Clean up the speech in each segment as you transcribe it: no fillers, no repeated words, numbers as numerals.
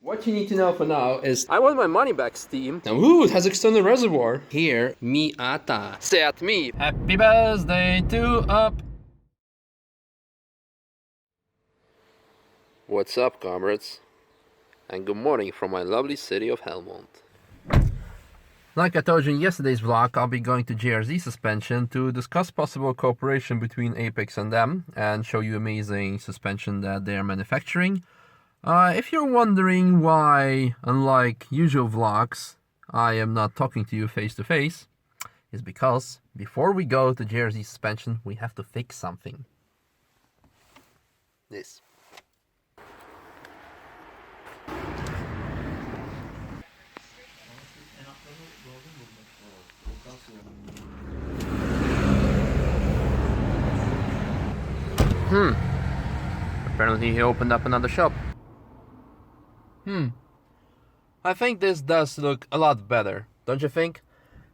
What you need to know for now is I want my money back, Steam. Now, ooh, it has external reservoir. Here, Miata. Stay at me. Happy birthday to Up. What's up, comrades? And good morning from my lovely city of Helmond. Like I told you in yesterday's vlog, I'll be going to GRZ Suspension to discuss possible cooperation between Apex and them and show you amazing suspension that they're manufacturing. If you're wondering why, unlike usual vlogs, I am not talking to you face to face, is because before we go to GRZ Suspension, we have to fix something. This. Apparently he opened up another shop. I think this does look a lot better, don't you think?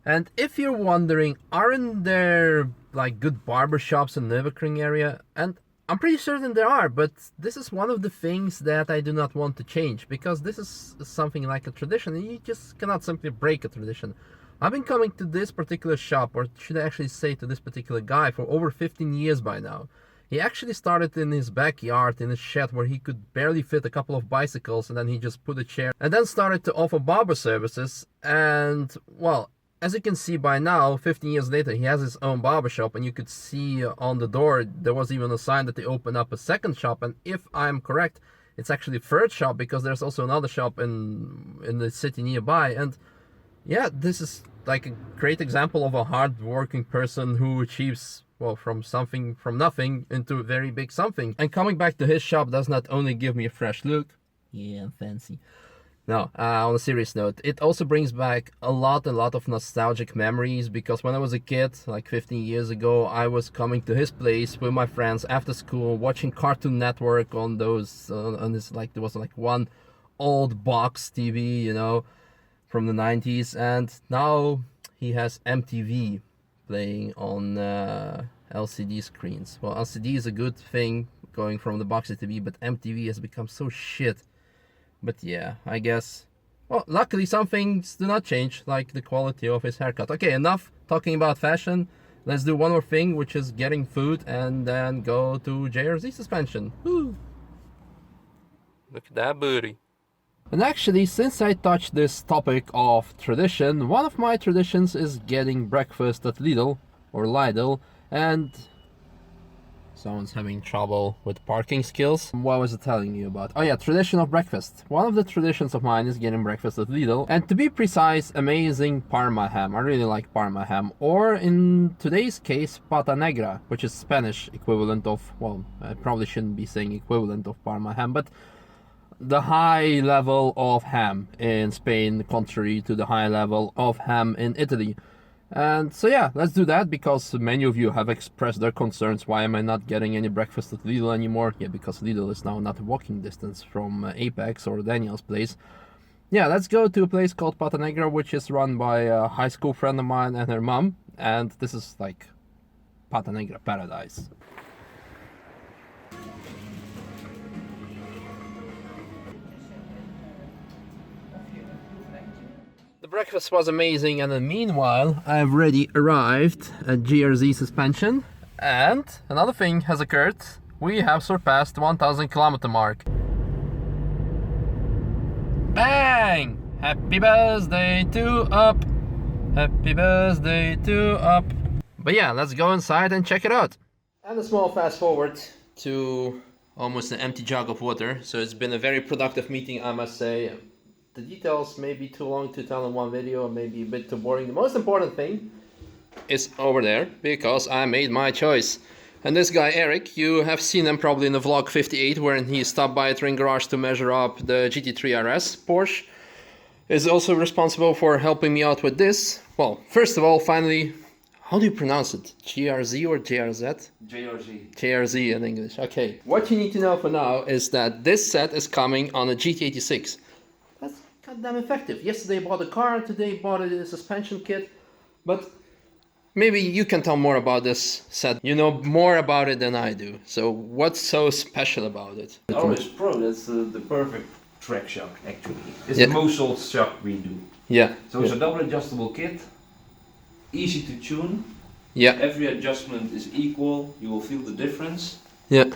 And if you're wondering, aren't there like good barber shops in the Nürburg area? And I'm pretty certain there are, but this is one of the things that I do not want to change, because this is something like a tradition and you just cannot simply break a tradition. I've been coming to this particular shop, or should I actually say to this particular guy, for over 15 years by now. He actually started in his backyard, in his shed, where he could barely fit a couple of bicycles, and then he just put a chair, and then started to offer barber services. And, well, as you can see by now, 15 years later, he has his own barber shop, and you could see on the door, there was even a sign that they opened up a second shop, and if I'm correct, it's actually a third shop, because there's also another shop in the city nearby. And yeah, this is like a great example of a hard-working person who achieves, well, from nothing into a very big something. And coming back to his shop does not only give me a fresh look, yeah, I'm fancy. No, on a serious note, it also brings back a lot of nostalgic memories, because when I was a kid, like 15 years ago, I was coming to his place with my friends after school, watching Cartoon Network on those, on this, like, there was like one old box TV, you know, from the 90s, and now he has MTV playing on LCD screens. Well, LCD is a good thing going from the boxy TV, but MTV has become so shit. But yeah, I guess, well, luckily some things do not change, like the quality of his haircut. Okay, enough talking about fashion. Let's do one more thing, which is getting food and then go to JRZ Suspension. Woo! Look at that booty. And actually, since I touched this topic of tradition, one of my traditions is getting breakfast at Lidl, or Lidl, and someone's having trouble with parking skills. What was I telling you about? Oh yeah, tradition of breakfast. One of the traditions of mine is getting breakfast at Lidl, and to be precise, amazing Parma ham. I really like Parma ham, or in today's case, pata negra, which is Spanish equivalent of, well, I probably shouldn't be saying equivalent of Parma ham, but the high level of ham in Spain, contrary to the high level of ham in Italy. And so yeah, let's do that, because many of you have expressed their concerns. Why am I not getting any breakfast at Lidl anymore? Yeah, because Lidl is now not a walking distance from Apex or Daniel's place. Yeah, let's go to a place called Pata Negra, which is run by a high school friend of mine and her mom. And this is like Pata Negra paradise. The breakfast was amazing, and then meanwhile I've already arrived at GRZ Suspension, and another thing has occurred. We have surpassed the 1000 kilometer mark. Bang! Happy birthday to Up! Happy birthday to Up! But yeah, let's go inside and check it out. And a small fast forward to almost an empty jug of water. So it's been a very productive meeting, I must say. The details may be too long to tell in one video, maybe a bit too boring. The most important thing is over there, because I made my choice. And this guy Eric, you have seen him probably in the vlog 58, where he stopped by at Ring Garage to measure up the GT3 RS Porsche, is also responsible for helping me out with this. Well, first of all, finally, how do you pronounce it? GRZ or JRZ? JRZ. JRZ in English, okay. What you need to know for now is that this set is coming on a GT86. That's goddamn effective. Yesterday I bought a car, today I bought a suspension kit, but maybe you can tell more about this set. You know more about it than I do. So what's so special about it? Oh, it's pro. That's the perfect track shock actually. It's the most sold shock we do. Yeah. So it's a double adjustable kit, easy to tune. Yeah. Every adjustment is equal, you will feel the difference. Yeah.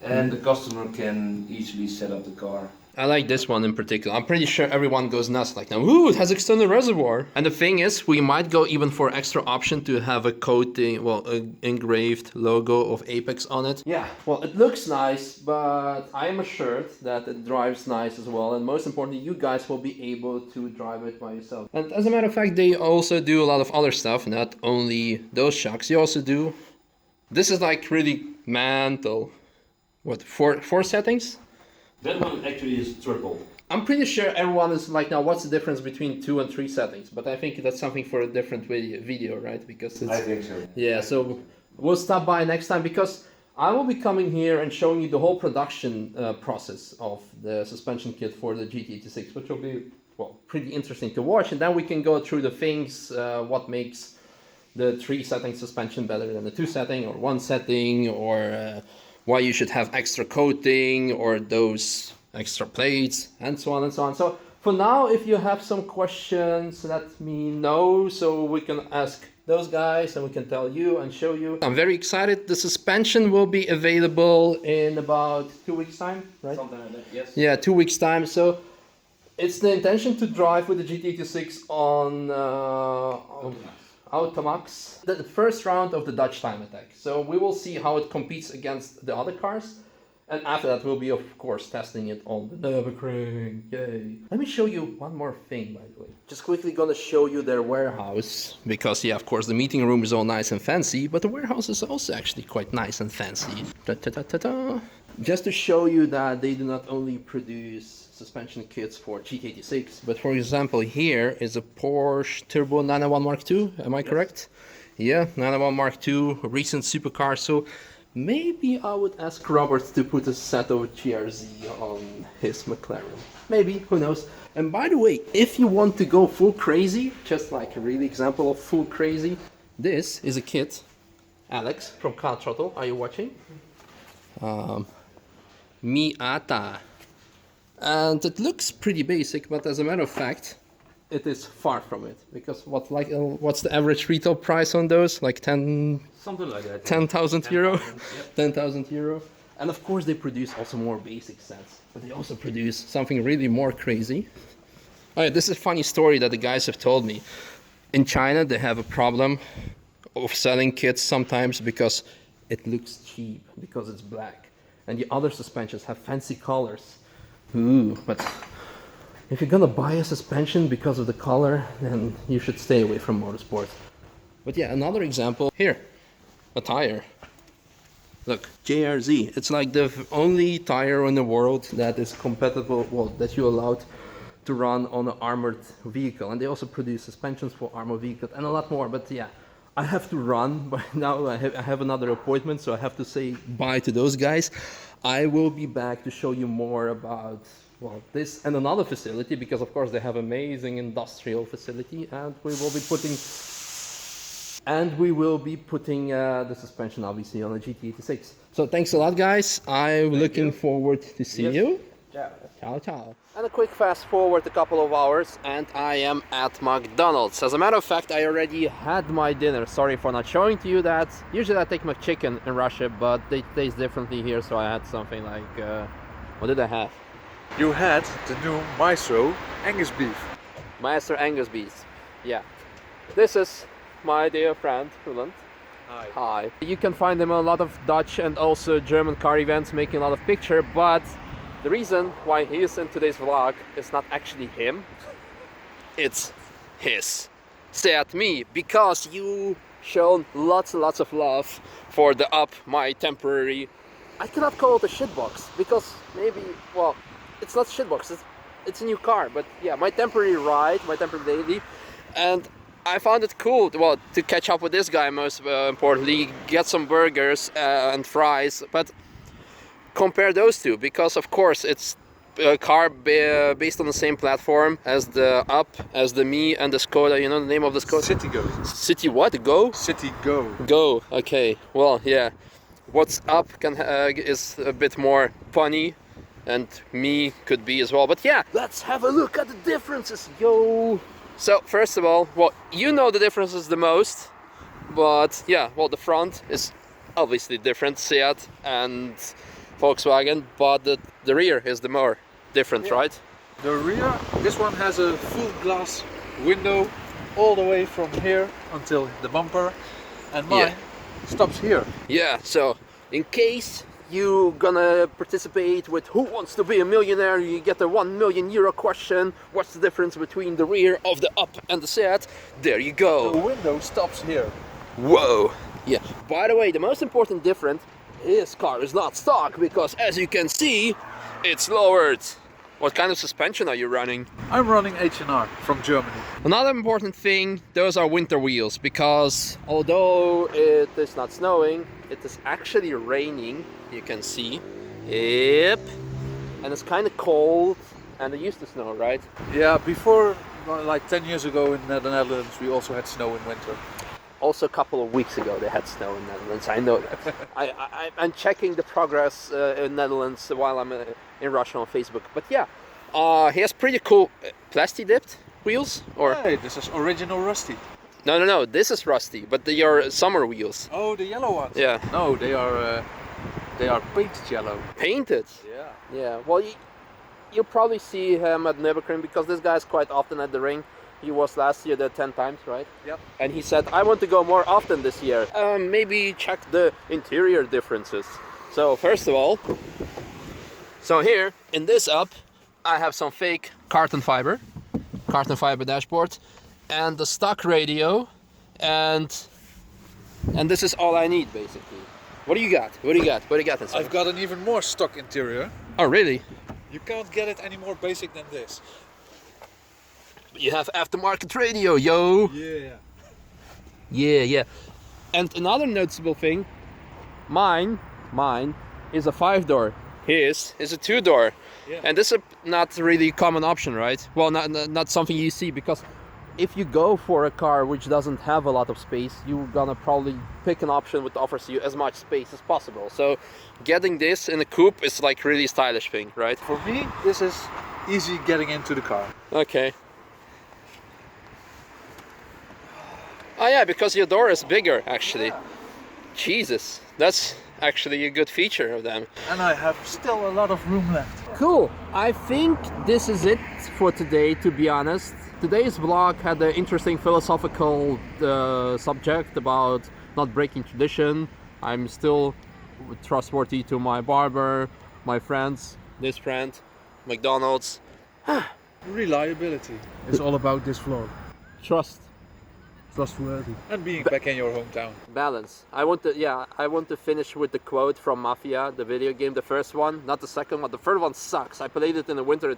And the customer can easily set up the car. I like this one in particular. I'm pretty sure everyone goes nuts like now. Ooh, it has external reservoir. And the thing is, we might go even for extra option to have a coating, well, an engraved logo of Apex on it. Yeah, well, it looks nice, but I am assured that it drives nice as well. And most importantly, you guys will be able to drive it by yourself. And as a matter of fact, they also do a lot of other stuff, not only those shocks. They also do, this is like really mental. What, four settings? That one actually is triple. I'm pretty sure everyone is like, now what's the difference between 2 and 3 settings? But I think that's something for a different video, right? Because it's, I think so. Yeah, so we'll stop by next time because I will be coming here and showing you the whole production process of the suspension kit for the GT86, which will be, well, pretty interesting to watch. And then we can go through the things, what makes the 3 setting suspension better than the 2 setting or 1 setting, or why you should have extra coating or those extra plates and so on and so on. So for now, if you have some questions, let me know so we can ask those guys and we can tell you and show you. I'm very excited. The suspension will be available in about 2 weeks time, right? Something like that, yes. Yeah, 2 weeks time. So it's the intention to drive with the GT86 on Automax, the first round of the Dutch time attack. So we will see how it competes against the other cars. And after that, we'll be, of course, testing it on the Nürburgring. Yay. Let me show you one more thing, by the way. Just quickly gonna show you their warehouse. Because, yeah, of course, the meeting room is all nice and fancy, but the warehouse is also actually quite nice and fancy. Ta-ta-ta-ta-ta. Just to show you that they do not only produce suspension kits for GT86, but for example, here is a Porsche Turbo 991 Mark II, am I correct? Yeah, 991 Mark II, a recent supercar, so maybe I would ask Robert to put a set of GRZ on his McLaren. Maybe, who knows? And by the way, if you want to go full crazy, just like a real example of full crazy, this is a kit. Alex from Car Throttle, are you watching? Miata. And it looks pretty basic, but as a matter of fact, it is far from it. Because what's the average retail price on those? Like 10... Something like that. 10,000 euro? Yep. 10,000 euro. And of course they produce also more basic sets. But they also produce something really more crazy. Oh yeah, this is a funny story that the guys have told me. In China they have a problem of selling kits sometimes because it looks cheap, because it's black. And the other suspensions have fancy colors. Ooh, but if you're gonna buy a suspension because of the color, then you should stay away from motorsport. But yeah, another example here, a tire. Look, JRZ. It's like the only tire in the world that is compatible, well, that you're allowed to run on an armored vehicle. And they also produce suspensions for armored vehicles and a lot more. But yeah, I have to run by now. I have another appointment, so I have to say bye to those guys. I will be back to show you more about, well, this and another facility, because of course they have amazing industrial facility, and we will be putting the suspension obviously on the GT86. So thanks a lot, guys. I'm looking forward to see you. Ciao. Ciao, ciao. And a quick fast forward a couple of hours and I am at McDonald's. As a matter of fact, I already had my dinner. Sorry for not showing to you that. Usually I take McChicken in Russia, but they taste differently here, so I had something like, what did I have? You had the new Maestro Angus beef. Maestro Angus beef. Yeah. This is my dear friend, Roland. Hi. Hi. You can find him a lot of Dutch and also German car events, making a lot of pictures, but the reason why he is in today's vlog is not actually him, it's his. Seat me, because you shown lots and lots of love for the my temporary, I cannot call it a shitbox, because maybe, well, it's not shitbox, it's a new car, but yeah, my temporary ride, my temporary daily, and I found it cool, well, to catch up with this guy, most importantly, get some burgers and fries, but compare those two, because of course it's a car based on the same platform as the as the Me and the Skoda. You know the name of the Skoda? City Go. City what? Go? City Go. Go. Okay. Well, yeah. What's Up is a bit more punny, and me could be as well. But yeah, let's have a look at the differences, yo. So first of all, well, you know the differences the most, but yeah, well, the front is obviously different, Seat and Volkswagen, but the rear is the more different, Yeah. right? The rear, this one has a full glass window all the way from here until the bumper, and mine stops here. Yeah, so in case you gonna participate with Who Wants to Be a Millionaire, you get a €1 million question. What's the difference between the rear of the Up and the Seat? There you The go. window stops here. Whoa. Yeah. By the way, the most important difference is car is not stock, because as you can see, it's lowered. What kind of suspension are you running? I'm running H&R from Germany. Another important thing, those are winter wheels, because although it is not snowing, it is actually raining, you can see. Yep. And it's kind of cold, and it used to snow, right? Yeah, before, like 10 years ago in the Netherlands, we also had snow in winter. Also a couple of weeks ago they had snow in Netherlands, I know that. I'm checking the progress in Netherlands while I'm in Russia on Facebook. But yeah, he has pretty cool plastic dipped wheels, or... Hey, this is original rusty. No, this is rusty, but your summer wheels. Oh, the yellow ones? Yeah. No, they are painted yellow. Painted? Yeah. Yeah, well, you'll probably see him at Nürburgring, because this guy's quite often at the ring. He was last year there 10 times, right? Yep. And he said, I want to go more often this year. Maybe check the interior differences. So first of all, so here in this Up, I have some fake carbon fiber dashboard, and the stock radio, and this is all I need basically. What do you got? What do you got inside? I've got an even more stock interior. Oh, really? You can't get it any more basic than this. You have aftermarket radio, yo. Yeah. Yeah. And another noticeable thing, mine is a 5-door. His is a 2-door. Yeah. And this is not really a common option, right? Well, not something you see, because if you go for a car which doesn't have a lot of space, you're gonna probably pick an option which offers you as much space as possible. So getting this in a coupe is like really stylish thing, right? For me, this is easy getting into the car. Okay. Oh yeah, because your door is bigger actually. Yeah. Jesus, that's actually a good feature of them. And I have still a lot of room left. Cool. I think this is it for today, to be honest. Today's vlog had an interesting philosophical subject about not breaking tradition. I'm still trustworthy to my barber, my friends, this friend, McDonald's. Reliability is all about this vlog. Trust. Trustworthy. And being back in your hometown. Balance. I want to finish with the quote from Mafia, the video game, the first one, not the second one. The third one sucks. I played it in the winter.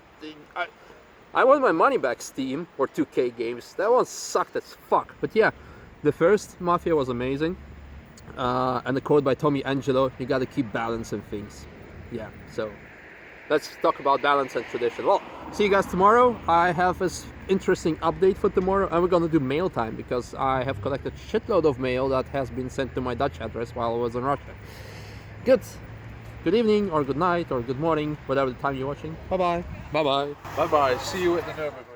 I want my money back, Steam or 2K games. That one sucked as fuck. But yeah, the first Mafia was amazing. And the quote by Tommy Angelo, you gotta keep balance in things. Yeah, so let's talk about balance and tradition. Well, see you guys tomorrow. I have this interesting update for tomorrow, and we're gonna do mail time, because I have collected a shitload of mail that has been sent to my Dutch address while I was in Russia. Good evening, or good night, or good morning, whatever the time you're watching. Bye bye. Bye bye. See you at the Nürburgring.